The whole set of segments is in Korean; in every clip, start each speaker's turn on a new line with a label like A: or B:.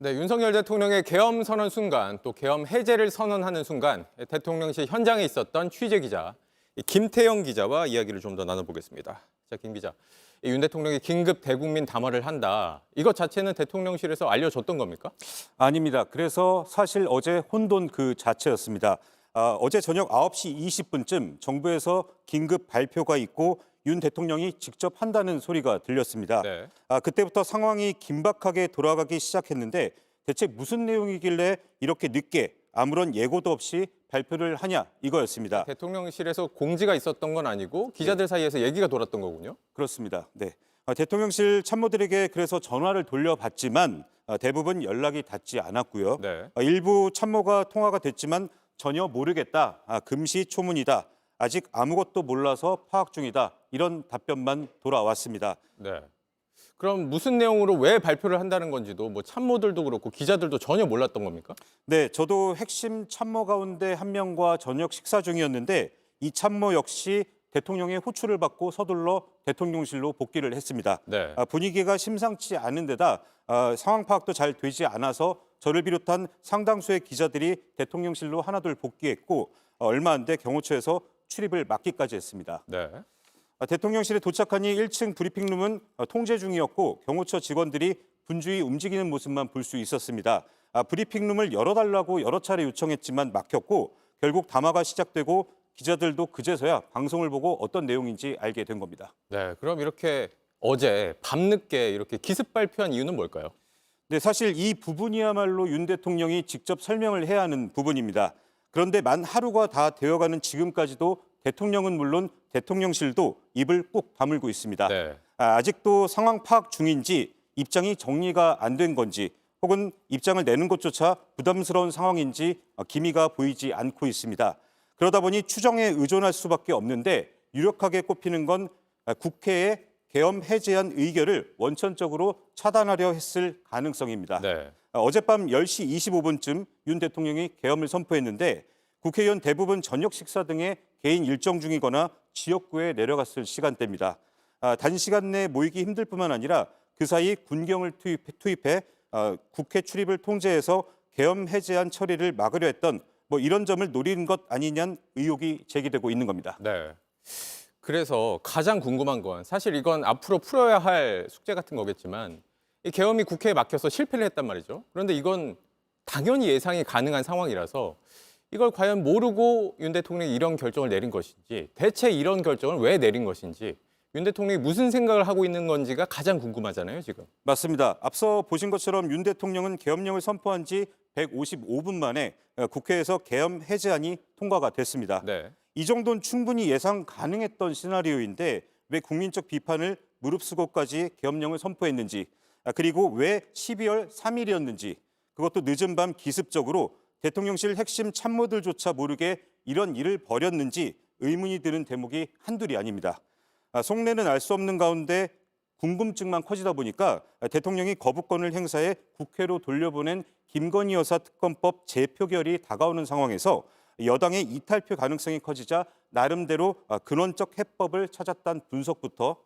A: 네, 윤석열 대통령의 계엄 선언 순간 또 계엄 해제를 선언하는 순간 대통령실 현장에 있었던 취재 기자 김태영 기자와 이야기를 좀 더 나눠보겠습니다. 자, 김 기자, 윤 대통령이 긴급 대국민 담화를 한다. 이것 자체는 대통령실에서 알려줬던 겁니까?
B: 아닙니다. 그래서 사실 어제 혼돈 그 자체였습니다. 어제 저녁 9시 20분쯤 정부에서 긴급 발표가 있고 윤 대통령이 직접 한다는 소리가 들렸습니다.
A: 네.
B: 그때부터 상황이 긴박하게 돌아가기 시작했는데 대체 무슨 내용이길래 이렇게 늦게 아무런 예고도 없이 발표를 하냐 이거였습니다.
A: 대통령실에서 공지가 있었던 건 아니고 기자들 사이에서 얘기가 돌았던 거군요.
B: 그렇습니다. 네. 대통령실 참모들에게 그래서 전화를 돌려봤지만 대부분 연락이 닿지 않았고요.
A: 네.
B: 일부 참모가 통화가 됐지만 전혀 모르겠다, 금시초문이다, 아직 아무것도 몰라서 파악 중이다 이런 답변만 돌아왔습니다.
A: 네. 그럼 무슨 내용으로 왜 발표를 한다는 건지도 뭐 참모들도 그렇고 기자들도 전혀 몰랐던 겁니까?
B: 네, 저도 핵심 참모 가운데 한 명과 저녁 식사 중이었는데 이 참모 역시 대통령의 호출을 받고 서둘러 대통령실로 복귀를 했습니다.
A: 네.
B: 분위기가 심상치 않은 데다 상황 파악도 잘 되지 않아서 저를 비롯한 상당수의 기자들이 대통령실로 하나둘 복귀했고 얼마 안 돼 경호처에서 출입을 막기까지 했습니다.
A: 네.
B: 대통령실에 도착하니 1층 브리핑룸은 통제 중이었고 경호처 직원들이 분주히 움직이는 모습만 볼 수 있었습니다. 브리핑룸을 열어달라고 여러 차례 요청했지만 막혔고 결국 담화가 시작되고 기자들도 그제서야 방송을 보고 어떤 내용인지 알게 된 겁니다.
A: 네. 그럼 이렇게 어제 밤늦게 이렇게 기습 발표한 이유는 뭘까요?
B: 네, 사실 이 부분이야말로 윤 대통령이 직접 설명을 해야 하는 부분입니다. 그런데 만 하루가 다 되어가는 지금까지도 대통령은 물론 대통령실도 입을 꾹 다물고 있습니다.
A: 네.
B: 아직도 상황 파악 중인지 입장이 정리가 안 된 건지 혹은 입장을 내는 것조차 부담스러운 상황인지 기미가 보이지 않고 있습니다. 그러다 보니 추정에 의존할 수밖에 없는데 유력하게 꼽히는 건 국회의 계엄 해제안 의결을 원천적으로 차단하려 했을 가능성입니다.
A: 네.
B: 어젯밤 10시 25분쯤 윤 대통령이 계엄을 선포했는데 국회의원 대부분 저녁 식사 등의 개인 일정 중이거나 지역구에 내려갔을 시간대입니다. 단시간 내에 모이기 힘들 뿐만 아니라 그 사이 군경을 투입해 국회 출입을 통제해서 계엄 해제안 처리를 막으려 했던 뭐 이런 점을 노리는 것 아니냐는 의혹이 제기되고 있는 겁니다.
A: 네. 그래서 가장 궁금한 건 사실 이건 앞으로 풀어야 할 숙제 같은 거겠지만 이 계엄이 국회에 막혀서 실패를 했단 말이죠. 그런데 이건 당연히 예상이 가능한 상황이라서 이걸 과연 모르고 윤 대통령이 이런 결정을 내린 것인지 대체 이런 결정을 왜 내린 것인지 윤 대통령이 무슨 생각을 하고 있는 건지가 가장 궁금하잖아요, 지금.
B: 맞습니다. 앞서 보신 것처럼 윤 대통령은 계엄령을 선포한 지 155분 만에 국회에서 계엄 해제안이 통과가 됐습니다.
A: 네.
B: 이 정도는 충분히 예상 가능했던 시나리오인데 왜 국민적 비판을 무릅쓰고까지 계엄령을 선포했는지 그리고 왜 12월 3일이었는지 그것도 늦은 밤 기습적으로 대통령실 핵심 참모들조차 모르게 이런 일을 벌였는지 의문이 드는 대목이 한둘이 아닙니다. 속내는 알 수 없는 가운데 궁금증만 커지다 보니까 대통령이 거부권을 행사해 국회로 돌려보낸 김건희 여사 특검법 재표결이 다가오는 상황에서 여당의 이탈표 가능성이 커지자 나름대로 근원적 해법을 찾았다는 분석부터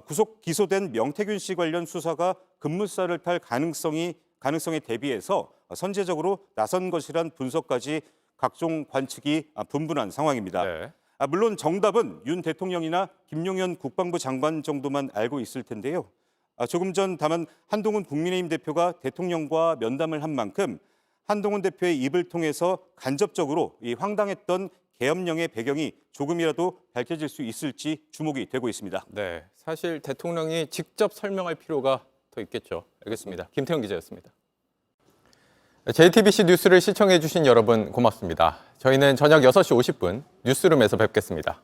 B: 구속 기소된 명태균 씨 관련 수사가 급무살을 탈 가능성에 대비해서 선제적으로 나선 것이란 분석까지 각종 관측이 분분한 상황입니다.
A: 네.
B: 물론 정답은 윤 대통령이나 김용현 국방부 장관 정도만 알고 있을 텐데요. 조금 전 다만 한동훈 국민의힘 대표가 대통령과 면담을 한 만큼 한동훈 대표의 입을 통해서 간접적으로 이 황당했던 계엄령의 배경이 조금이라도 밝혀질 수 있을지 주목이 되고 있습니다.
A: 네. 사실 대통령이 직접 설명할 필요가 더 있겠죠. 알겠습니다. 김태형 기자였습니다. JTBC 뉴스를 시청해 주신 여러분 고맙습니다. 저희는 저녁 6시 50분 뉴스룸에서 뵙겠습니다.